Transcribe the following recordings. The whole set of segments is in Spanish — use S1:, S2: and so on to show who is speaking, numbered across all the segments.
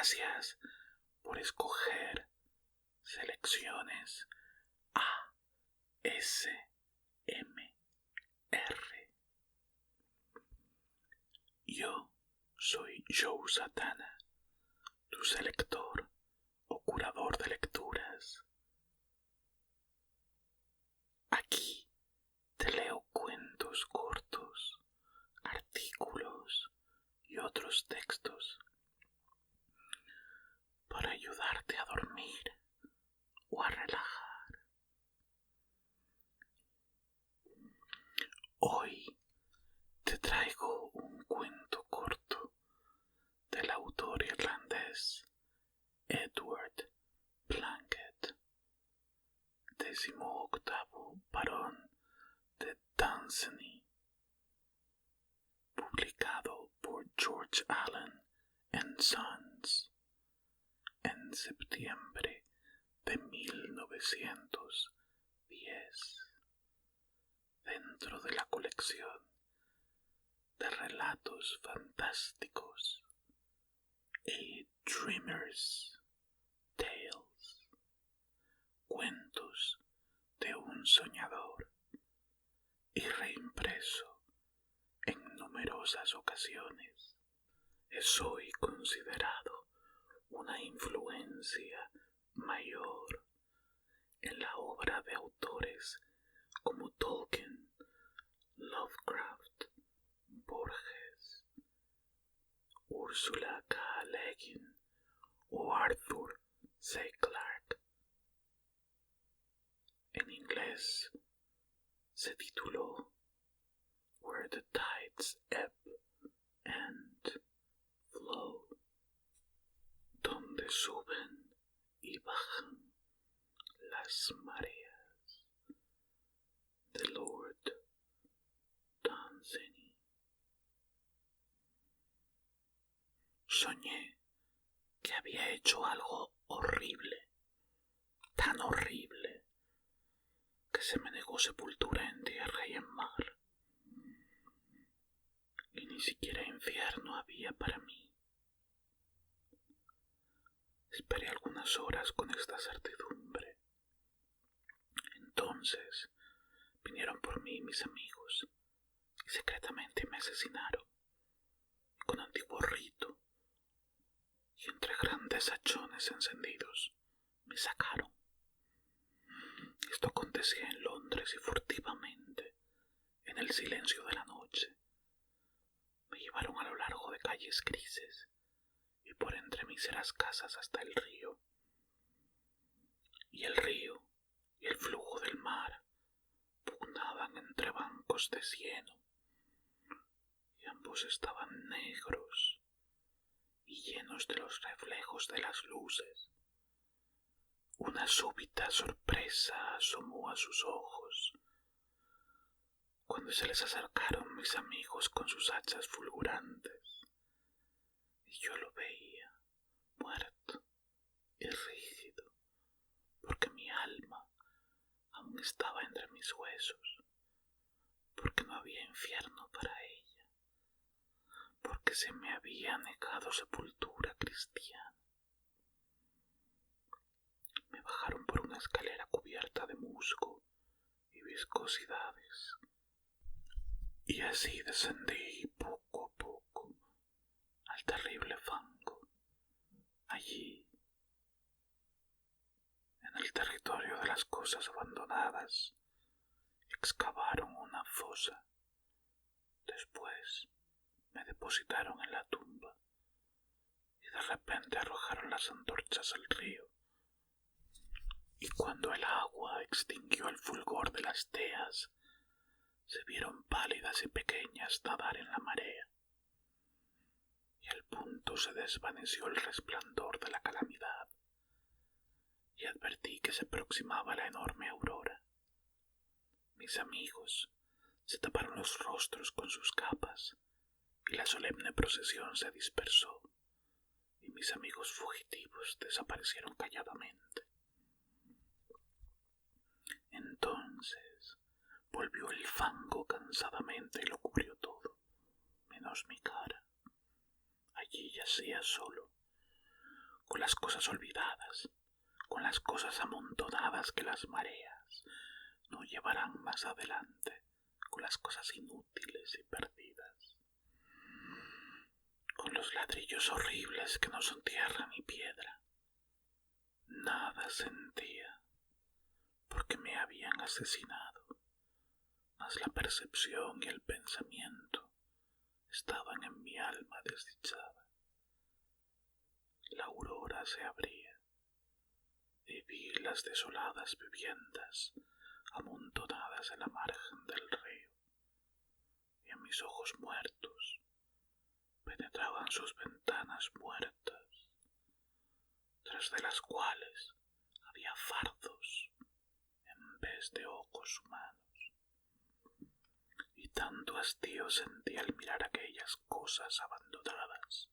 S1: Gracias por escoger selecciones ASMR. Yo soy Joe Satana, tu selector o curador de lecturas. Aquí te leo cuentos cortos, artículos y otros textos para ayudarte a dormir o a relajar. Hoy te traigo un cuento corto del autor irlandés Edward Plunkett, 18º barón de Dunsany, publicado por George Allen and Sons en septiembre de 1910, dentro de la colección de relatos fantásticos A Dreamer's Tales, cuentos de un soñador, y reimpreso en numerosas ocasiones. Es hoy considerado una influencia mayor en la obra de autores como Tolkien, Lovecraft, Borges, Ursula K. Le Guin o Arthur C. Clarke. En inglés se tituló Where the Tides Ebb and Flow, donde suben y bajan las mareas, de Lord Dunsany. Soñé que había hecho algo horrible, tan horrible, que se me negó sepultura en tierra y en mar, y ni siquiera infierno había para mí. Esperé algunas horas con esta certidumbre. Entonces vinieron por mí mis amigos y secretamente me asesinaron, con antiguo rito y entre grandes hachones encendidos me sacaron. Esto acontecía en Londres y furtivamente, en el silencio de la noche. Me llevaron a lo largo de calles grises y por entre míseras casas hasta el río. Y el río y el flujo del mar pugnaban entre bancos de cieno, y ambos estaban negros y llenos de los reflejos de las luces. Una súbita sorpresa asomó a sus ojos cuando se les acercaron mis amigos con sus hachas fulgurantes, y yo lo veía muerto y rígido, porque mi alma aún estaba entre mis huesos, porque no había infierno para ella, porque se me había negado sepultura cristiana. Me bajaron por una escalera cubierta de musgo y viscosidades, y así descendí poco a poco al terrible fango. Allí, en el territorio de las cosas abandonadas, excavaron una fosa. Después me depositaron en la tumba y de repente arrojaron las antorchas al río. Y cuando el agua extinguió el fulgor de las teas, se vieron pálidas y pequeñas nadar en la marea, y al punto se desvaneció el resplandor de la calamidad, y advertí que se aproximaba la enorme aurora. Mis amigos se taparon los rostros con sus capas, y la solemne procesión se dispersó, y mis amigos fugitivos desaparecieron calladamente. Entonces volvió el fango cansadamente y lo cubrió todo, menos mi cara. Allí yacía solo, con las cosas olvidadas, con las cosas amontonadas que las mareas no llevarán más adelante, con las cosas inútiles y perdidas, con los ladrillos horribles que no son tierra ni piedra. Nada sentía, porque me habían asesinado, mas la percepción y el pensamiento estaban en mi alma desdichada. La aurora se abría y vi las desoladas viviendas amontonadas en la margen del río, y en mis ojos muertos penetraban sus ventanas muertas, tras de las cuales había fardos en vez de ojos humanos. Y tanto hastío sentí al mirar aquellas cosas abandonadas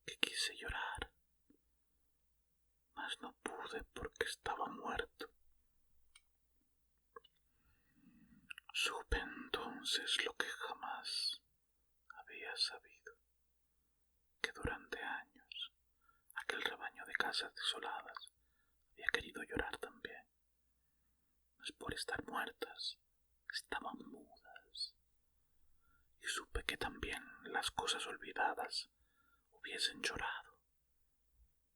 S1: que quise llorar, mas no pude porque estaba muerto. Supe entonces lo que jamás había sabido, que durante años aquel rebaño de casas desoladas había querido llorar también, mas por estar muertas estaban mudas. Y supe que también las cosas olvidadas hubiesen llorado,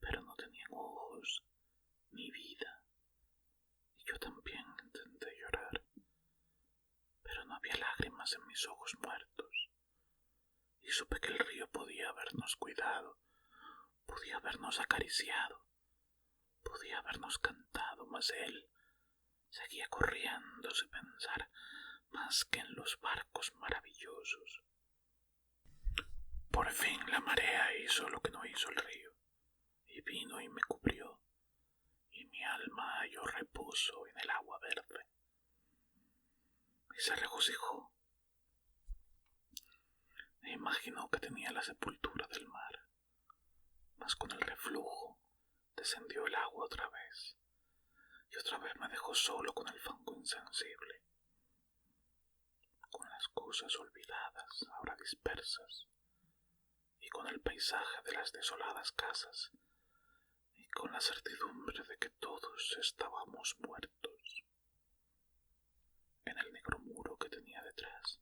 S1: pero no tenían ojos ni vida. Y yo también intenté llorar, pero no había lágrimas en mis ojos muertos. Y supe que el río podía habernos cuidado, podía habernos acariciado, podía habernos cantado, mas él seguía corriendo sin pensar más que en los barcos maravillosos. Por fin la marea hizo lo que no hizo el río, y vino y me cubrió, y mi alma halló reposo en el agua verde. Y se regocijó, e imaginó que tenía la sepultura del mar, mas con el reflujo descendió el agua otra vez, y otra vez me dejó solo con el fango insensible, con las cosas olvidadas ahora dispersas, y con el paisaje de las desoladas casas, y con la certidumbre de que todos estábamos muertos. En el negro muro que tenía detrás,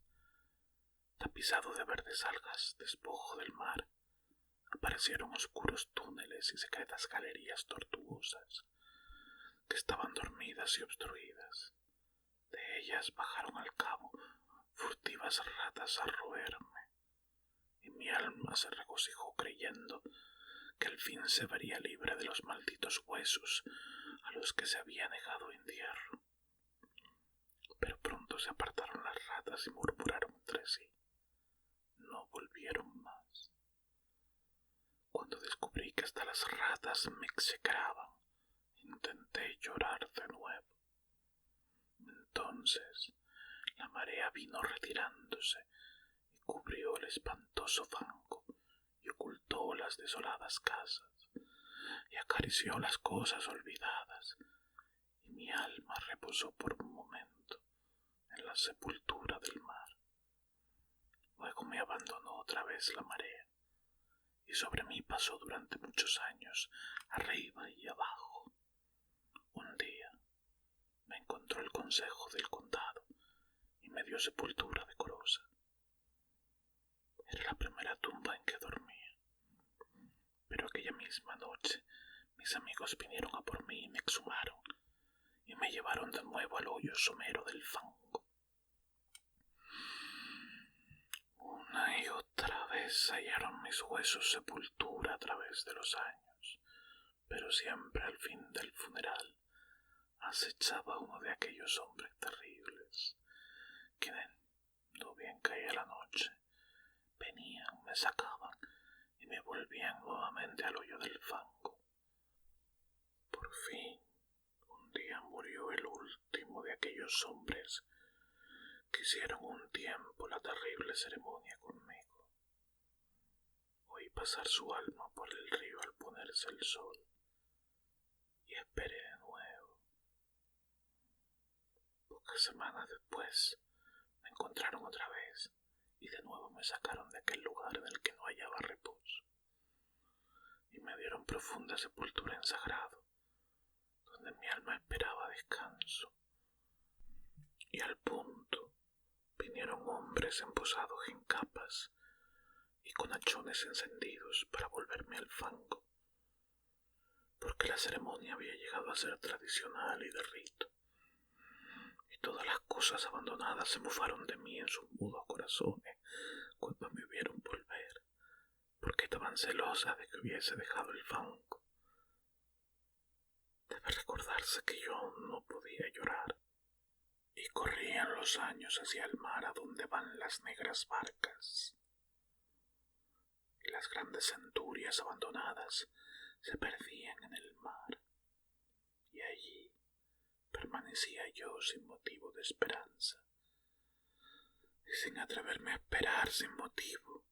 S1: tapizado de verdes algas, despojo del mar, aparecieron oscuros túneles y secretas galerías tortuosas que estaban dormidas y obstruidas. De ellas bajaron al cabo furtivas ratas a roerme, y mi alma se regocijó creyendo que al fin se vería libre de los malditos huesos a los que se había negado entierro. Pero pronto se apartaron las ratas y murmuraron entre sí. No volvieron más. Cuando descubrí que hasta las ratas me execraban, intenté llorar de nuevo. Entonces la marea vino retirándose y cubrió el espantoso fango y ocultó las desoladas casas y acarició las cosas olvidadas, y mi alma reposó por un momento en la sepultura del mar. Luego me abandonó otra vez la marea, y sobre mí pasó durante muchos años, arriba y abajo. Un día me encontró el consejo del condado y me dio sepultura decorosa. Era la primera tumba en que dormía, pero aquella misma noche mis amigos vinieron a por mí y me exhumaron, y me llevaron de nuevo al hoyo somero del fango. Una y otra vez hallaron mis huesos sepultura a través de los años, pero siempre al fin del funeral acechaba uno de aquellos hombres terribles que, no bien caía la noche, venían, me sacaban y me volvían nuevamente al hoyo del fango. Por fin, un día murió el último de aquellos hombres que hicieron un tiempo la terrible ceremonia conmigo. Oí pasar su alma por el río al ponerse el sol y esperé de nuevo. Pocas semanas después me encontraron otra vez y de nuevo me sacaron de aquel lugar en el que no hallaba reposo y me dieron profunda sepultura en sagrado, donde mi alma esperaba descanso. Y al punto vinieron hombres embosados en capas y con hachones encendidos para volverme al fango, porque la ceremonia había llegado a ser tradicional y de rito, y todas las cosas abandonadas se mofaron de mí en sus mudos corazones cuando me vieron volver, porque estaban celosas de que hubiese dejado el fango. Debe recordarse que yo no podía llorar, y corrían los años hacia el mar a donde van las negras barcas, y las grandes centurias abandonadas se perdían en el mar, y allí permanecía yo sin motivo de esperanza, y sin atreverme a esperar sin motivo,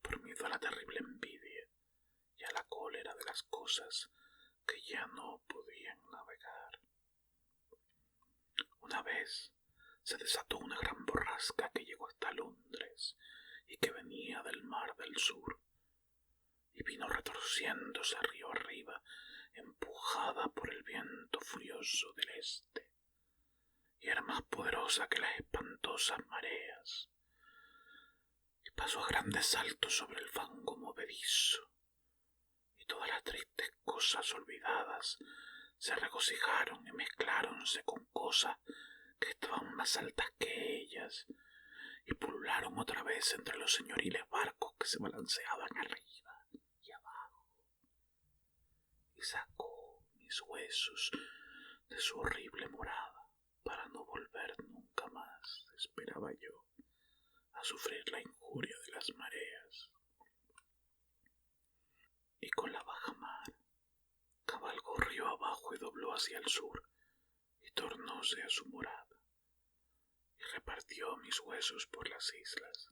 S1: por miedo a la terrible envidia y a la cólera de las cosas que ya no podían navegar. Una vez se desató una gran borrasca que llegó hasta Londres y que venía del mar del sur, y vino retorciéndose río arriba, empujada por el viento furioso del este, y era más poderosa que las espantosas mareas, y pasó a grandes saltos sobre el fango movedizo, y todas las tristes cosas olvidadas se regocijaron y mezcláronse con cosas que estaban más altas que ellas, y pulularon otra vez entre los señoriles barcos que se balanceaban arriba y abajo, y sacó mis huesos de su horrible morada para no volver nunca más, esperaba yo, a sufrir la injuria de las mareas. Y con la baja mar cabalgó río abajo y dobló hacia el sur, y tornóse a su morada, y repartió mis huesos por las islas,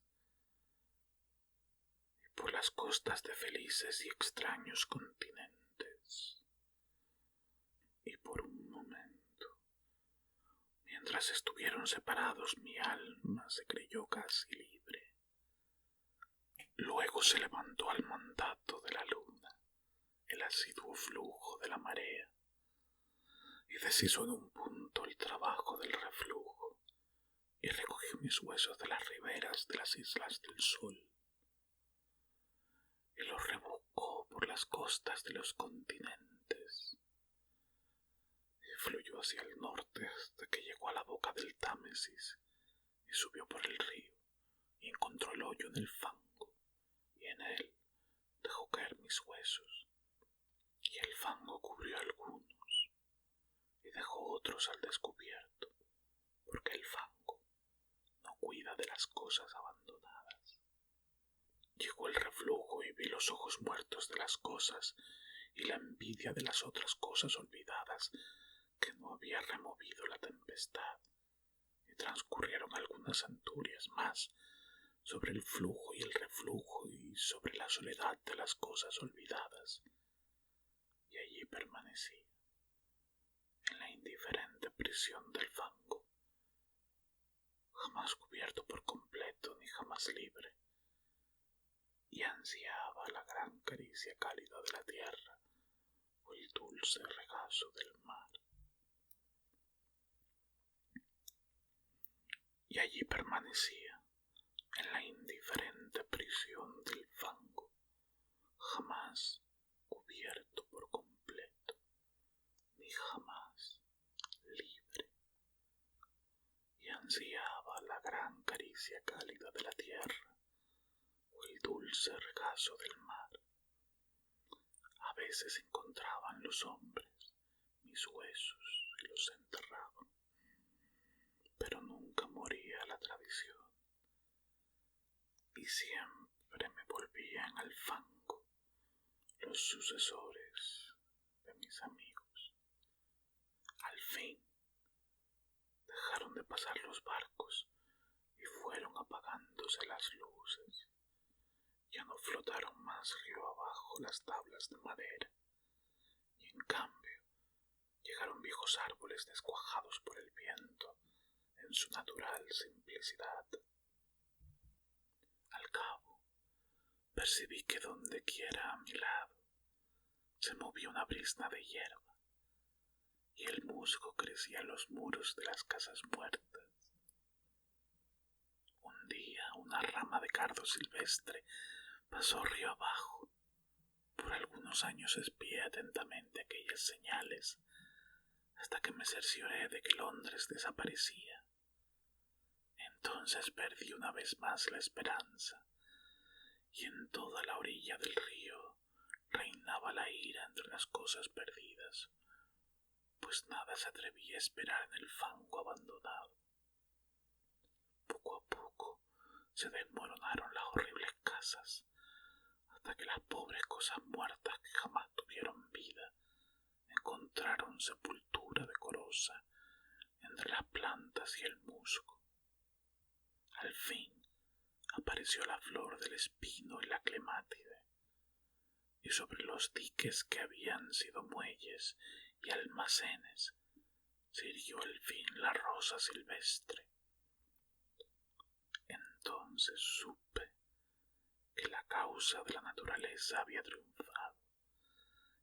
S1: y por las costas de felices y extraños continentes. Y por un momento, mientras estuvieron separados, mi alma se creyó casi libre. Luego se levantó al mandato de la luna el asiduo flujo de la marea, y deshizo en un punto el trabajo del reflujo, y recogió mis huesos de las riberas de las islas del sol, y los rebuscó por las costas de los continentes, y fluyó hacia el norte hasta que llegó a la boca del Támesis, y subió por el río, y encontró el hoyo en el fango, y en él dejó caer mis huesos, y el fango cubrió algunos, y dejó otros al descubierto, porque el fango no cuida de las cosas abandonadas. Llegó el reflujo y vi los ojos muertos de las cosas y la envidia de las otras cosas olvidadas que no había removido la tempestad, y transcurrieron algunas centurias más sobre el flujo y el reflujo y sobre la soledad de las cosas olvidadas, y allí permanecí, en la indiferente prisión del fango, jamás cubierto por completo ni jamás libre, y ansiaba la gran caricia cálida de la tierra o el dulce regazo del mar. Y allí permanecía, en la indiferente prisión del fango, jamás cubierto por completo, ni jamás libre, y ansiaba la gran caricia cálida de la tierra o el dulce regazo del mar. A veces encontraban los hombres mis huesos y los enterraban, pero nunca moría la tradición, y siempre me volvían al fango los sucesores de mis amigos. Al fin dejaron de pasar los barcos y fueron apagándose las luces. Ya no flotaron más río abajo las tablas de madera, y en cambio llegaron viejos árboles descuajados por el viento en su natural simplicidad. Al cabo, percibí que donde quiera a mi lado se movía una brisna de hierba y el musgo crecía en los muros de las casas muertas. Un día una rama de cardo silvestre pasó río abajo. Por algunos años espié atentamente aquellas señales hasta que me cercioré de que Londres desaparecía. Entonces perdí una vez más la esperanza, y en toda la orilla del río reinaba la ira entre las cosas perdidas, pues nada se atrevía a esperar en el fango abandonado. Poco a poco se desmoronaron las horribles casas, hasta que las pobres cosas muertas que jamás tuvieron vida encontraron sepultura decorosa entre las plantas y el musgo. Al fin apareció la flor del espino y la clemátide, y sobre los diques que habían sido muelles y almacenes se irguió al fin la rosa silvestre. Entonces supe que la causa de la naturaleza había triunfado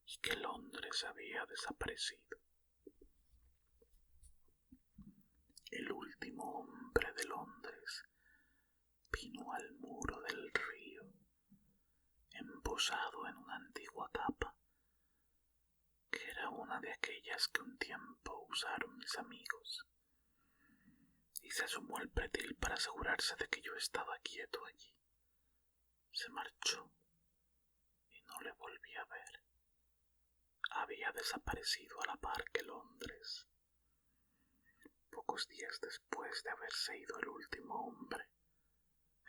S1: y que Londres había desaparecido. El último hombre de Londres vino al muro del río, embosado en una antigua capa, que era una de aquellas que un tiempo usaron mis amigos, y se asomó al pretil para asegurarse de que yo estaba quieto allí. Se marchó y no le volví a ver. Había desaparecido a la par que Londres. Pocos días después de haberse ido el último hombre,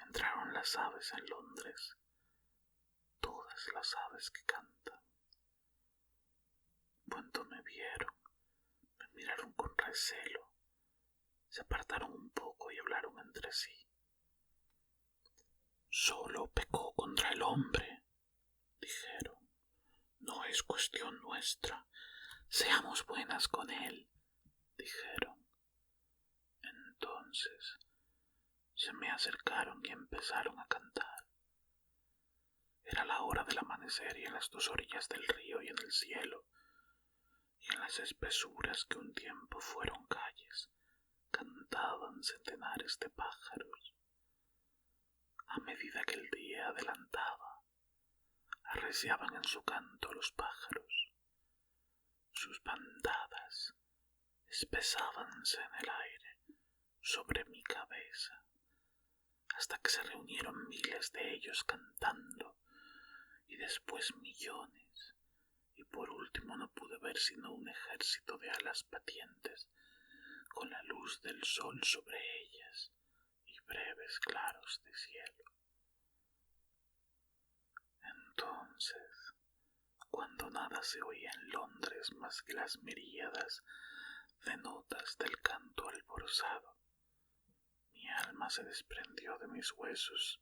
S1: entraron las aves en Londres, todas las aves que cantan. Cuando me vieron, me miraron con recelo, se apartaron un poco y hablaron entre sí. Solo pecó contra el hombre, dijeron. No es cuestión nuestra, seamos buenas con él, dijeron. Entonces se me acercaron y empezaron a cantar. Era la hora del amanecer y en las dos orillas del río y en el cielo, y en las espesuras que un tiempo fueron calles, cantaban centenares de pájaros. A medida que el día adelantaba, arreciaban en su canto los pájaros. Sus bandadas espesábanse en el aire sobre mi cabeza, hasta que se reunieron miles de ellos cantando, y después millones, y por último no pude ver sino un ejército de alas batientes, con la luz del sol sobre ellas y breves claros de cielo. Entonces, cuando nada se oía en Londres más que las miríadas de notas del canto alborozado, mi alma se desprendió de mis huesos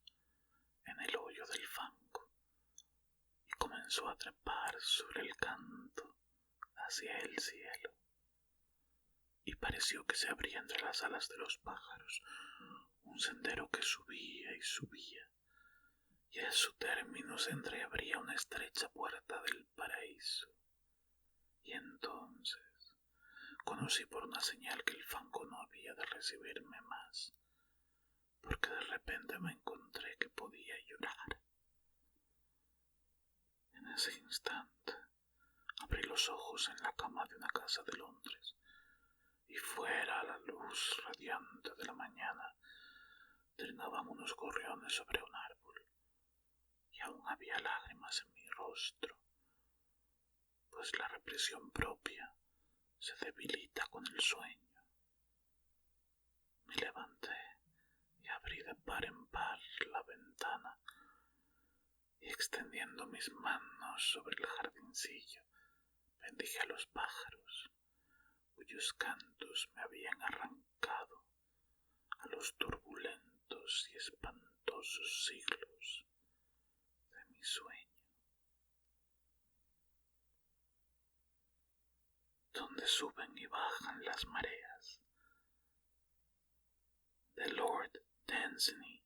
S1: en el hoyo del fango y comenzó a trepar sobre el canto hacia el cielo, y pareció que se abría entre las alas de los pájaros un sendero que subía y subía, y a su término se entreabría una estrecha puerta del paraíso. Y entonces conocí por una señal que el fango no había de recibirme más, porque de repente me encontré que podía llorar. En ese instante abrí los ojos en la cama de una casa de Londres, y fuera a la luz radiante de la mañana trinaban unos gorriones sobre un árbol, y aún había lágrimas en mi rostro, pues la represión propia se debilita con el sueño. Me levanté y abrí de par en par la ventana, y extendiendo mis manos sobre el jardincillo, bendije a los pájaros, cuyos cantos me habían arrancado a los turbulentos y espantosos siglos de mi sueño. Donde suben y bajan las mareas, de Lord Dunsany.